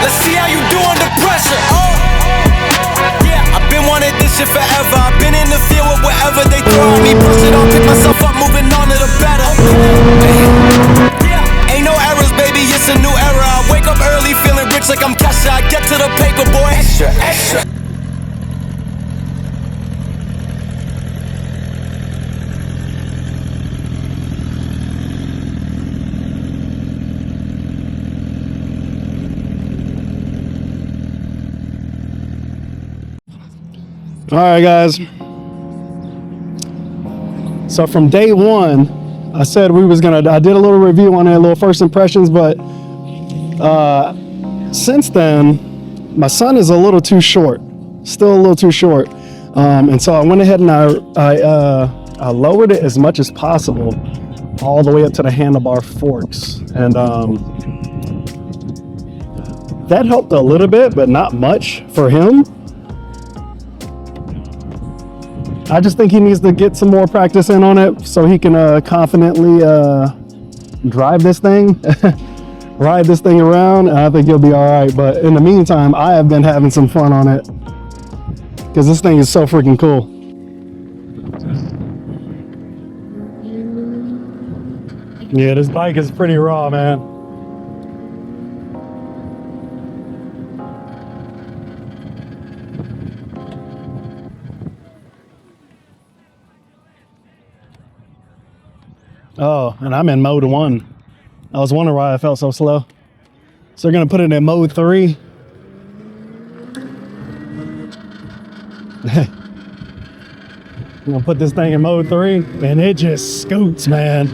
Let's see how you do under pressure. Yeah, I've been wanting this shit forever. I've been in the field with whatever they throw at me. Brush it off, pick myself up, moving on to the better. Yeah, ain't no errors, baby, it's a new era. I wake up early, feeling rich like I'm Kesha. I get to the paper, boy. Extra, extra. All right, guys. So from day one, I said we was gonna, I did a little review on it, a little first impressions, but since then, my son is a little too short, still a little too short. And so I went ahead and I lowered it as much as possible, all the way up to the handlebar forks. And that helped a little bit, but not much for him. I just think he needs to get some more practice in on it so he can confidently drive this thing, ride this thing around, and I think he'll be all right. But in the meantime, I have been having some fun on it because this thing is so freaking cool. Yeah, this bike is pretty raw, man. Oh, and I'm in mode 1. I was wondering why I felt so slow. So they're gonna put it in mode 3. I'm gonna put this thing in mode 3 and it just scoots, man.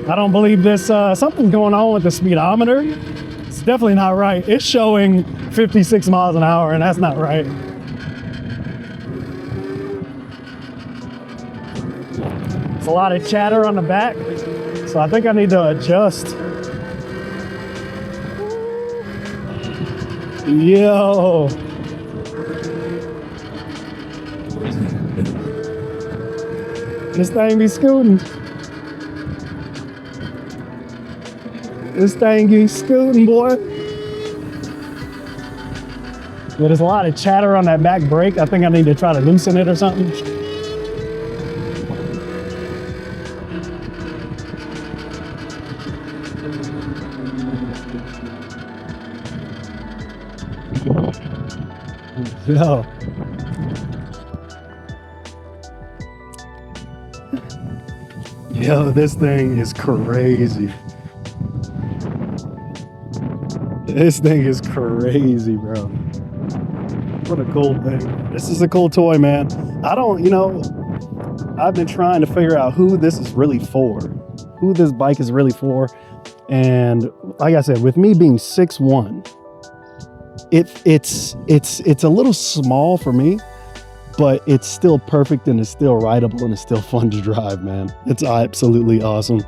I don't believe this, something's going on with the speedometer. It's definitely not right. It's showing 56 miles an hour and that's not right. A lot of chatter on the back, so I think I need to adjust. Yo, this thing be scooting. This thing be scooting, boy. Yeah, there's a lot of chatter on that back brake. I think I need to try to loosen it or something. Yo. Yo, this thing is crazy. This thing is crazy, bro. What a cool thing. This is a cool toy, man. I don't, you know, I've been trying to figure out who this is really for, who this bike is really for. And like I said, with me being 6'1", it's a little small for me, but it's still perfect and it's still rideable and it's still fun to drive, man. It's absolutely awesome.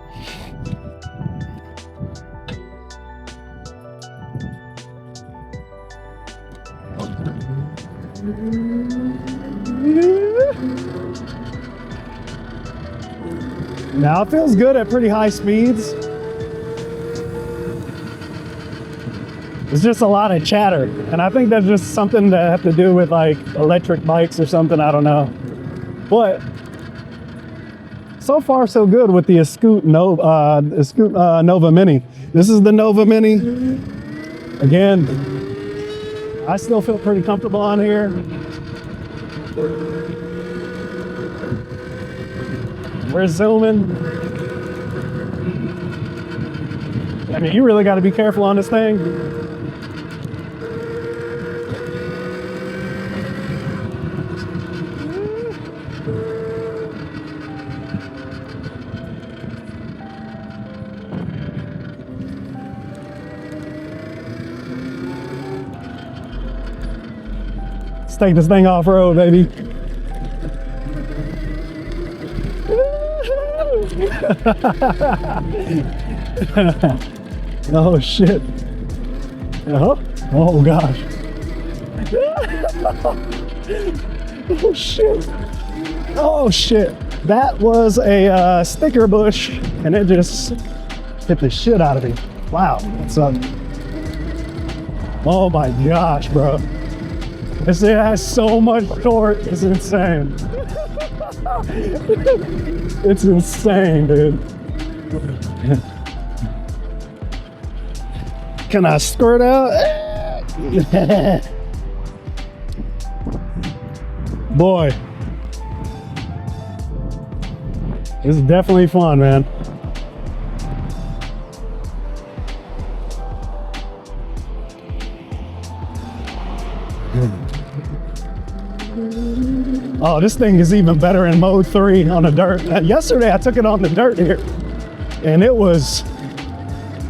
Now it feels good at pretty high speeds. It's just a lot of chatter, and I think that's just something that have to do with like electric bikes or something, I don't know. But so far so good with the Scoot Nova Mini. This is the Nova Mini. Again, I still feel pretty comfortable on here. We're zooming. I mean, you really got to be careful on this thing. Let's take this thing off-road, baby. Oh shit. Oh gosh. Oh shit. Oh shit. That was a sticker bush and it just hit the shit out of me. Wow, that's oh my gosh, bro. This thing has so much torque, it's insane. It's insane, dude. Can I squirt out? Boy, this is definitely fun, man. Oh, this thing is even better in mode 3 on the dirt. Yesterday I took it on the dirt here, and it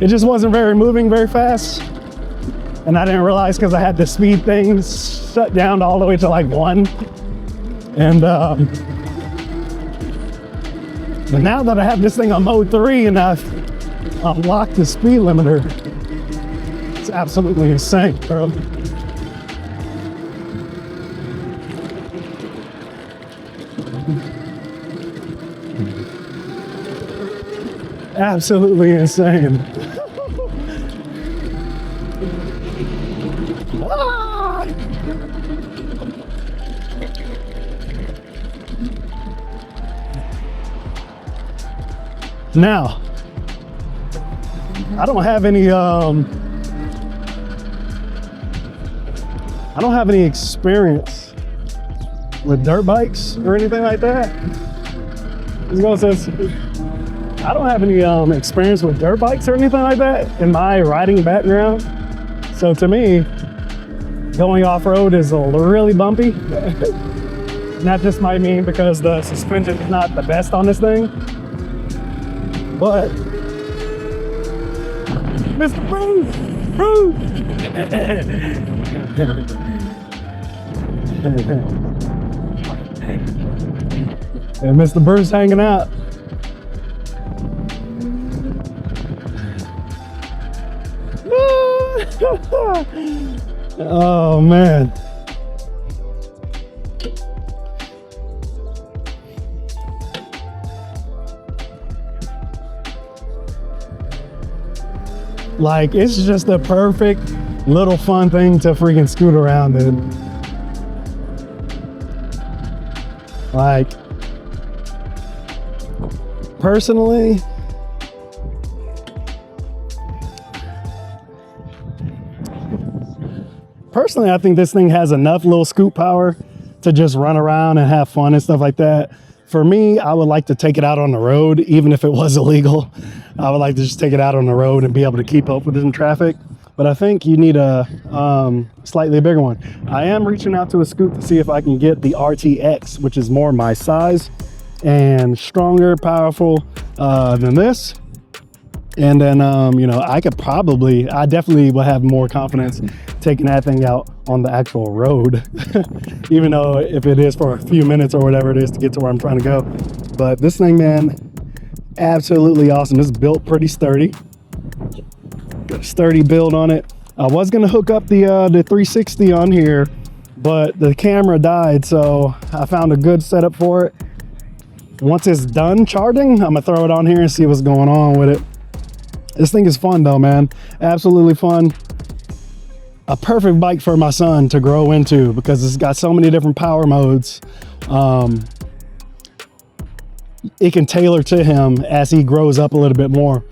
just wasn't moving very fast. And I didn't realize because I had the speed things shut down all the way to like 1. And but now that I have this thing on mode 3 and I've unlocked the speed limiter, it's absolutely insane, bro. Absolutely insane. Ah! Now, I don't have any experience with dirt bikes or anything like that. I don't have any experience with dirt bikes or anything like that in my riding background. So to me, going off-road is really bumpy. And that just might mean because the suspension is not the best on this thing. But Mr. Bruce! And Mr. Bruce hanging out. Oh man. Like, it's just a perfect little fun thing to freaking scoot around in. Like, personally, I think this thing has enough little scoot power to just run around and have fun and stuff like that. For me, I would like to take it out on the road, even if it was illegal. I would like to just take it out on the road and be able to keep up with it in traffic. But I think you need a slightly bigger one. I am reaching out to a scoot to see if I can get the RTX, which is more my size and stronger, powerful than this. And then, you know, I definitely will have more confidence taking that thing out on the actual road, even though if it is for a few minutes or whatever it is to get to where I'm trying to go. But this thing, man, absolutely awesome. It's built pretty sturdy. Got a sturdy build on it. I was gonna hook up the 360 on here, but the camera died, so I found a good setup for it. Once it's done charging, I'm gonna throw it on here and see what's going on with it. This thing is fun though, man. Absolutely fun. A perfect bike for my son to grow into because it's got so many different power modes. It can tailor to him as he grows up a little bit more.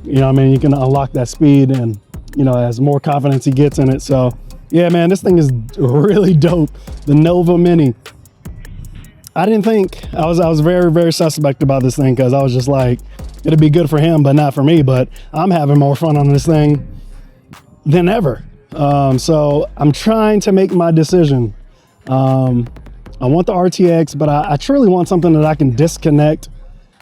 You know what I mean? You can unlock that speed and, you know, as more confidence he gets in it. So yeah, man, this thing is really dope. The Nova Mini. I didn't think, I was very, very suspect about this thing because I was just like, it'd be good for him, but not for me. But I'm having more fun on this thing than ever. So I'm trying to make my decision. I want the RTX, but I truly want something that I can disconnect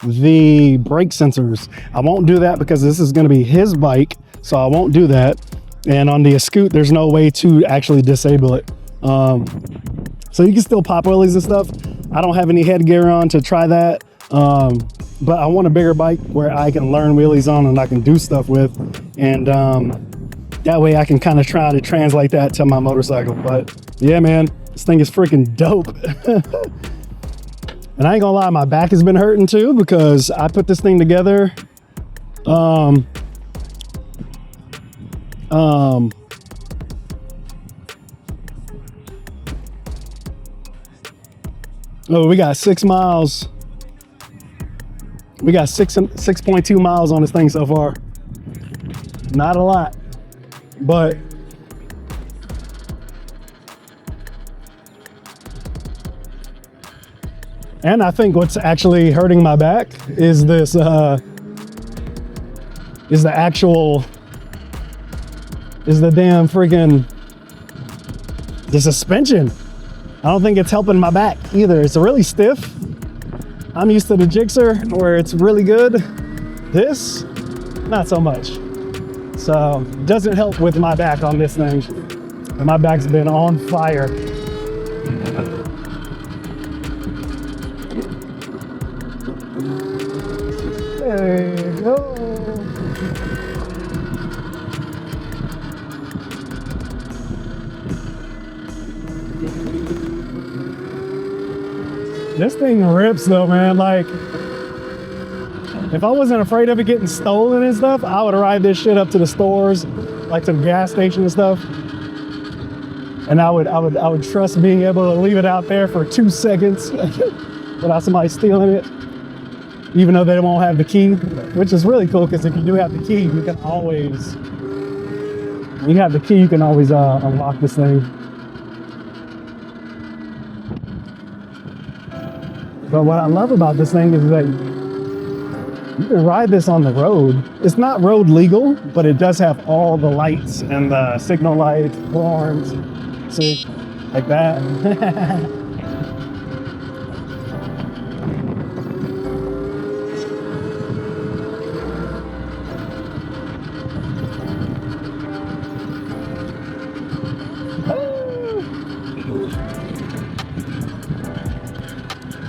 the brake sensors. I won't do that because this is going to be his bike, so I won't do that. And on the Scoot, there's no way to actually disable it. So you can still pop wheelies and stuff. I don't have any headgear on to try that. But I want a bigger bike where I can learn wheelies on and I can do stuff with. And that way I can kind of try to translate that to my motorcycle. But yeah, man, this thing is freaking dope. And I ain't gonna lie, my back has been hurting too because I put this thing together Oh, we got 6 miles. We got 6.2 miles on this thing so far. Not a lot, but and I think what's actually hurting my back is this the damn freaking the suspension. I don't think it's helping my back either. It's really stiff. I'm used to the Gixxer where it's really good. This, not so much. So doesn't help with my back on this thing. And my back's been on fire. There you go. This thing rips though, man. Like, if I wasn't afraid of it getting stolen and stuff, I would ride this shit up to the stores, like some gas station and stuff. And I would trust being able to leave it out there for 2 seconds without somebody stealing it, even though they won't have the key, which is really cool because if you do have the key, you can always, when you have the key, you can always unlock this thing. But what I love about this thing is that you can ride this on the road. It's not road legal, but it does have all the lights and the signal lights, horns, see, like that.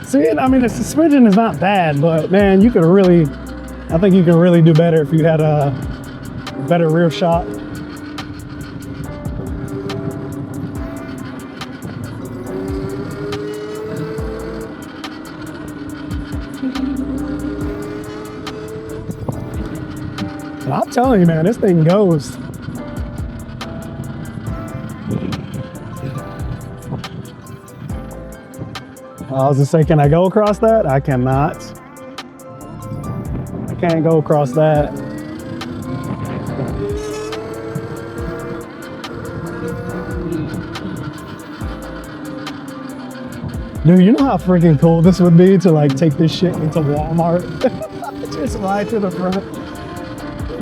See, I mean, the suspension is not bad, but man, you could really, I think you can really do better if you had a better rear shock. And I'm telling you, man, this thing goes. I was just saying, can I go across that? I cannot. I can't go across that. Dude, you know how freaking cool this would be to like take this shit into Walmart? Just ride to the front.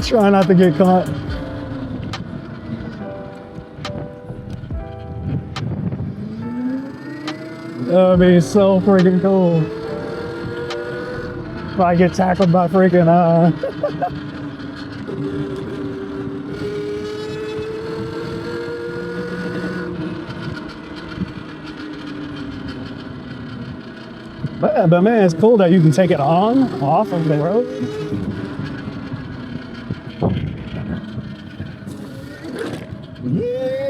Try not to get caught. That would be so freaking cool. If I get tackled by freaking but man, it's cool that you can take it on, off of the road. Yeah.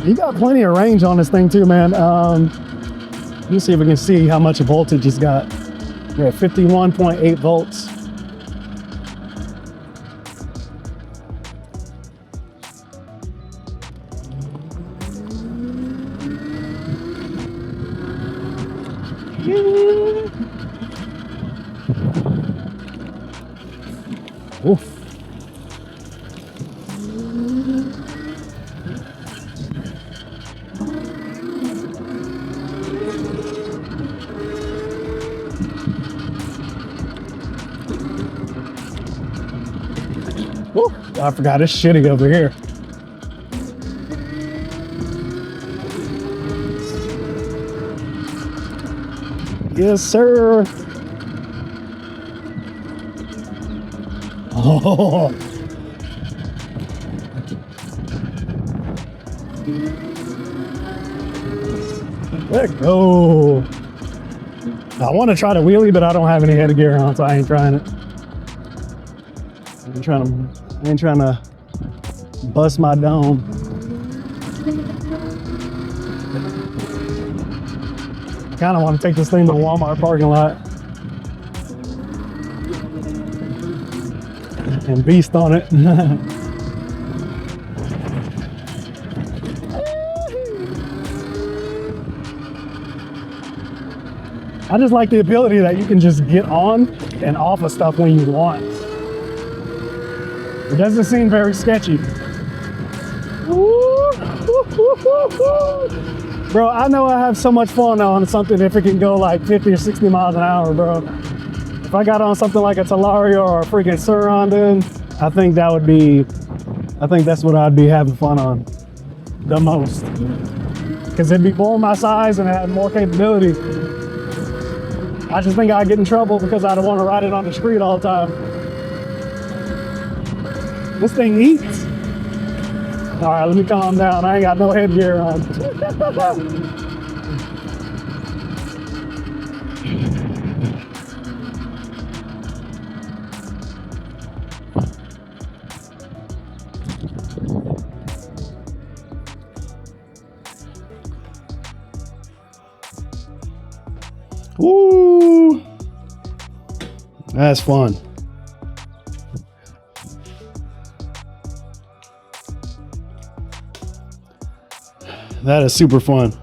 You got plenty of range on this thing too, man. Let me see if we can see how much voltage it's got. Yeah, 51.8 volts. Oof. Woo, I forgot it's shitty over here. Yes, sir. Oh. Let go. I want to try to wheelie, but I don't have any headgear on, so I ain't trying it. I ain't trying to bust my dome. kind of want to take this thing to the Walmart parking lot and beast on it. I just like the ability that you can just get on and off of stuff when you want. It doesn't seem very sketchy. Bro, I know I have so much fun on something if it can go like 50 or 60 miles an hour, bro. If I got on something like a Talario or a freaking Surroundin, I think that's what I'd be having fun on the most. Because it'd be more my size and it had more capability. I just think I'd get in trouble because I don't want to ride it on the street all the time. This thing eats. All right, let me calm down. I ain't got no headgear on. Woo! That's fun. That is super fun.